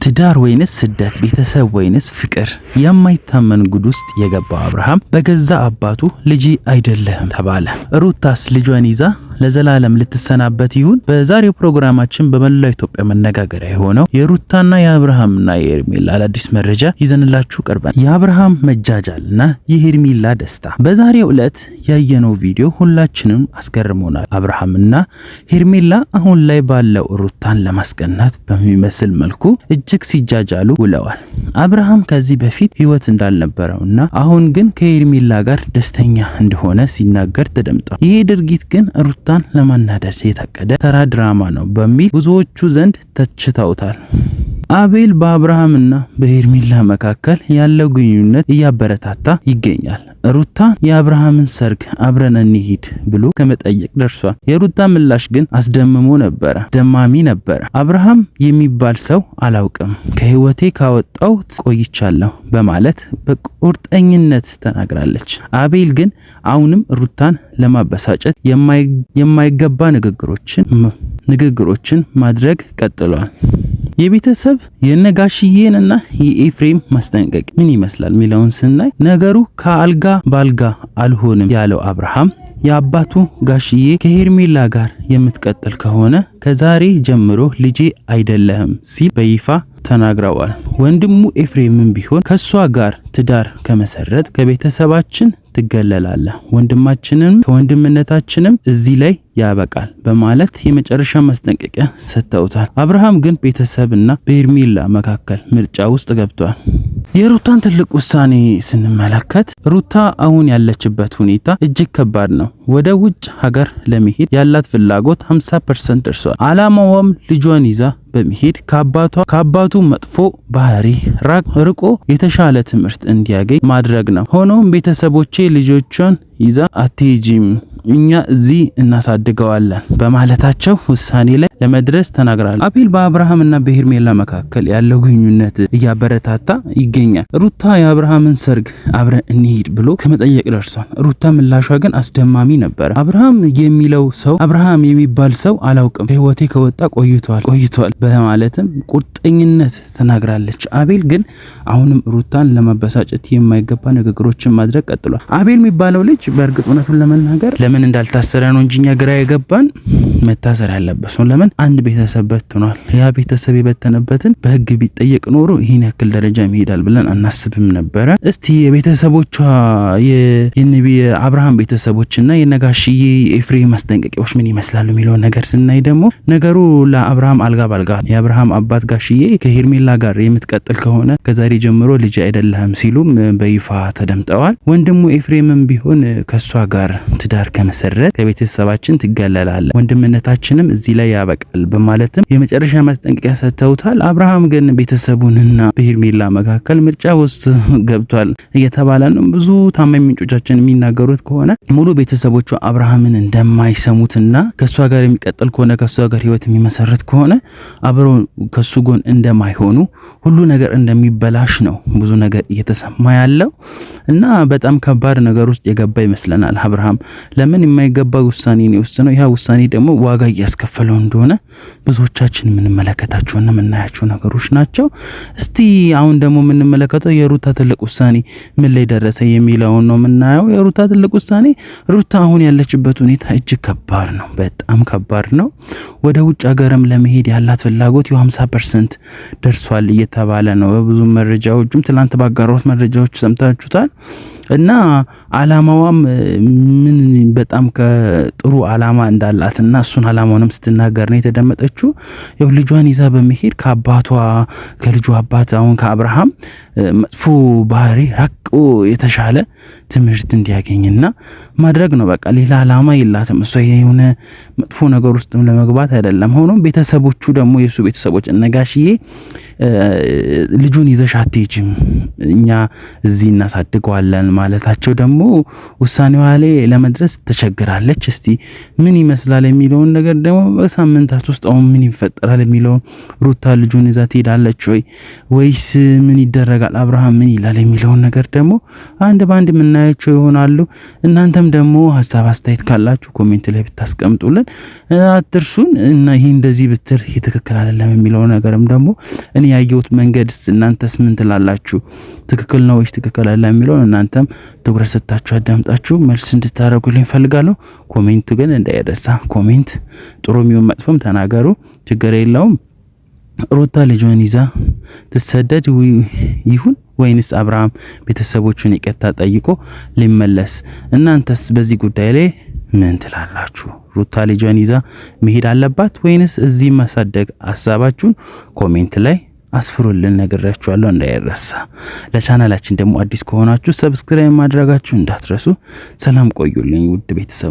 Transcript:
ትዳር ወይንስ ስደት፣ ቤተሰብ ወይንስ ፍቅር? የማይታመን ጉድ ውስጥ የገባው አብርሃም በገዛ አባቱ ልጅ አይደለህም ተባለ። ሩታስ ልጇን ይዛ ለዘላለም ልትሰናበት ይሁን? በዛሬው ፕሮግራማችን በመላው ኢትዮጵያ መነጋገሪያ የሆነው የሩታና የአብርሃምና የሄርሜላ አዲስ መረጃ ይዘንላችሁ ቀርበን የአብርሃም መጃጃልና የሄርሜላ ደስታ። በዛሬው ዕለት ያየነው ቪዲዮ ሁላችንም አስገርሞናል። አብርሃምና ሄርሜላ አሁን ላይ ባለው ሩታን ለማስቀናት በሚመስል መልኩ እጅግ ሲጃጃሉ ውለዋል። አብርሃም ከዚህ በፊት ህይወት እንዳልነበረውና አሁን ግን ከሄርሜላ ጋር ደስተኛ እንደሆነ ሲናገር ተደምጧል። ይሄ ድርጊት ግን ሩታን ለማናደድ የታቀደ ተራ ድራማ ነው በሚል ብዙዎቹ ዘንድ ተችተውታል። አቤል በአብርሃምና በሄርሜላ መካከል ያለው ግንኙነት እያበረታታ ይገኛል። ሩታ የአብርሃምን ሰርግ አብረን እንሂድ ብሎ ከመጠየቅ ደርሷል። የሩታ ምላሽ ግን አስደምሞ ነበረ፣ ደማሚ ነበረ። አብርሃም የሚባል ሰው አላውቅም፣ ከህይወቴ ካወጣው ቆይቻለሁ በማለት በቁርጠኝነት ተናግራለች። አቤል ግን አሁንም ሩታን ለማበሳጨት የማይገባ ንግግሮችን ማድረግ ቀጥሏል። የቤተሰብ የነጋሽዬንና የኤፍሬም ማስጠንቀቅ ምን ይመስላል ሚለውን ስናይ ነገሩ ከአልጋ ባልጋ አልሆንም ያለው አብርሃም የአባቱ ጋሽዬ ከሄርሜላ ጋር የምትቀጥል ከሆነ ከዛሬ ጀምሮ ልጄ አይደለህም ሲል በይፋ ተናግረዋል። ወንድሙ ኤፍሬምም ቢሆን ከሷ ጋር ትዳር ከመሰረት ከቤተሰባችን ትገለላለህ፣ ወንድማችንም ከወንድምነታችንም እዚህ ላይ ያበቃል በማለት የመጨረሻ ማስጠንቀቂያ ሰጥተውታል። አብርሃም ግን ቤተሰብና በሄርሜላ መካከል ምርጫ ውስጥ ገብቷል። የሩታን ትልቅ ውሳኔ ስንመለከት ሩታ አሁን ያለችበት ሁኔታ እጅግ ከባድ ነው። ወደ ውጭ ሀገር ለመሄድ ያላት ፍላጎት 50% ደርሷል። አላማዋም ልጇን ይዛ በመሄድ ከአባቱ መጥፎ ባህሪ ርቆ የተሻለ ትምህርት እንዲያገኝ ማድረግ ነው። ሆኖም ቤተሰቦቼ ልጆቿን ይዛ አትሄጂም፣ እኛ እዚህ እናሳድገዋለን በማለታቸው ውሳኔ ላይ ለመድረስ ተናግራለች። አቤል በአብርሃምና በሄርሜላ መካከል ያለው ግንኙነት እያበረታታ ይገኛል። ሩታ የአብርሃምን ሰርግ አብረን እንሂድ ብሎ ከመጠየቅ ደርሷል። ሩታ ምላሿ ግን አስደማሚ ነበር። አብርሃም የሚባል ሰው አላውቅም፣ ከህይወቴ ከወጣ ቆይቷል በማለትም ቁርጠኝነት ተናግራለች። አቤል ግን አሁንም ሩታን ለማበሳጨት የማይገባ ንግግሮችን ማድረግ ቀጥሏል። አቤል የሚባለው ልጅ በእርግጥ እውነቱን ለመናገር ለምን እንዳልታሰረ ነው እንጂኛ ግራ የገባን መታሰር ያለበት ነው። ለምን አንድ ቤተሰብ በትኗል። ያ ቤተሰብ የበተነበትን በህግ ቢጠየቅ ኖሮ ይህን ያክል ደረጃ ይሄዳል ብለን አናስብም ነበረ። እስቲ የቤተሰቦቿ የአብርሃም ቤተሰቦችና የነጋሽዬ ኤፍሬም ማስጠንቀቂያዎች ምን ይመስላሉ የሚለው ነገር ስናይ ደግሞ ነገሩ ለአብርሃም አልጋ ባልጋ። የአብርሃም አባት ጋሽዬ ከሄርሜላ ጋር የምትቀጥል ከሆነ ከዛሬ ጀምሮ ልጅ አይደለህም ሲሉም በይፋ ተደምጠዋል። ወንድሙ ኤፍሬምም ቢሆን ከሷ ጋር ትዳር ከመሰረት ከቤተሰባችን ትገለላለህ፣ ወንድምነታችንም እዚህ ላይ ያበቃል በማለትም የመጨረሻ ማስጠንቀቂያ ሰጥተውታል። አብርሃም ግን ቤተሰቡንና በሄርሜላ መካከል ምርጫ ውስጥ ገብቷል እየተባለ ነው። ብዙ ታማኝ ምንጮቻችን የሚናገሩት ከሆነ ሙሉ ቤተሰቦቹ አብርሃምን እንደማይሰሙትና ከሷ ጋር የሚቀጥል ከሆነ ከሷ ጋር ህይወት የሚመሰረት ከሆነ አብረው ከሱ ጎን እንደማይሆኑ ሁሉ ነገር እንደሚበላሽ ነው ብዙ ነገር እየተሰማ ያለው እና በጣም ከባድ ነገር ውስጥ የገባ ይመስለናል አብርሃም። ለምን የማይገባ ውሳኔ ነው የወሰነው። ያ ውሳኔ ደግሞ ዋጋ እያስከፈለው እንደሆነ ብዙዎቻችን የምንመለከታቸውና የምናያቸው ነገሮች ናቸው። እስቲ አሁን ደግሞ የምንመለከተው የሩታ ትልቅ ውሳኔ ምን ላይ ደረሰ የሚለውን ነው የምናየው። የሩታ ትልቅ ውሳኔ ሩታ አሁን ያለችበት ሁኔታ እጅግ ከባድ ነው፣ በጣም ከባድ ነው። ወደ ውጭ ሀገርም ለመሄድ ያላት ፍላጎት 50% ደርሷል እየተባለ ነው በብዙ መረጃዎችም። ትላንት ባጋራሁት መረጃዎች ሰምታችሁታል። እና አላማዋም ምን በጣም ከጥሩ አላማ እንዳላትና እሱን አላማውንም ስትናገር ነው የተደመጠችው። ያው ልጇን ይዛ በመሄድ ከልጇ አባት አሁን ከአብርሃም መጥፎ ባህሪ ራቆ የተሻለ ትምህርት እንዲያገኝና ማድረግ ነው። በቃ ሌላ አላማ የላትም እሷ የሆነ መጥፎ ነገር ውስጥም ለመግባት አይደለም። ሆኖም ቤተሰቦቹ ደግሞ የሱ ቤተሰቦች ነጋሽዬ ልጁን ይዘሽ አትሄጂም፣ እኛ እዚህ እናሳድገዋለን ማለታቸው ደግሞ ውሳኔዋ ላይ ለመድረስ ተቸግራለች። እስቲ ምን ይመስላል የሚለውን ነገር ደግሞ በሳምንታት ውስጥ አሁን ምን ይፈጠራል የሚለውን ሩታ ልጁን ይዛ ትሄዳለች ወይስ ምን ይደረጋል፣ አብርሃም ምን ይላል የሚለውን ነገር ደግሞ አንድ ባንድ የምናያቸው ይሆናሉ። እናንተም ደግሞ ሀሳብ አስተያየት ካላችሁ ኮሜንት ላይ ብታስቀምጡልን አትርሱን እና ይሄ እንደዚህ ብትል ይሄ ትክክል አይደለም የሚለው ነገርም ደግሞ እኔ ያየሁት መንገድስ እናንተስ ምን ትላላችሁ? ትክክል ነው ወይስ ትክክል አይደለም የሚለው እናንተም ትኩረት ሰጣችሁ አዳምጣችሁ መልስ እንድታደርጉልኝ ፈልጋለሁ። ኮሜንቱ ግን እንዳይረሳ። ኮሜንት ጥሩ የሚሆን መጥፎም ተናገሩ፣ ችግር የለውም። ሩታ ልጇን ይዛ ትሰደድ ይሁን ወይንስ አብርሃም ቤተሰቦቹን ይቅርታ ጠይቆ ሊመለስ? እናንተስ በዚህ ጉዳይ ላይ ምን ትላላችሁ? ሩታ ልጇን ይዛ መሄድ አለባት ወይንስ እዚህ ማሳደግ? ሐሳባችሁን ኮሜንት ላይ አስፍሩልን። ነግራችኋለሁ እንዳይረሳ። ለቻናላችን ደግሞ አዲስ ከሆናችሁ ሰብስክራይብ ማድረጋችሁ እንዳትረሱ። ሰላም ቆዩልኝ ውድ ቤተሰብ።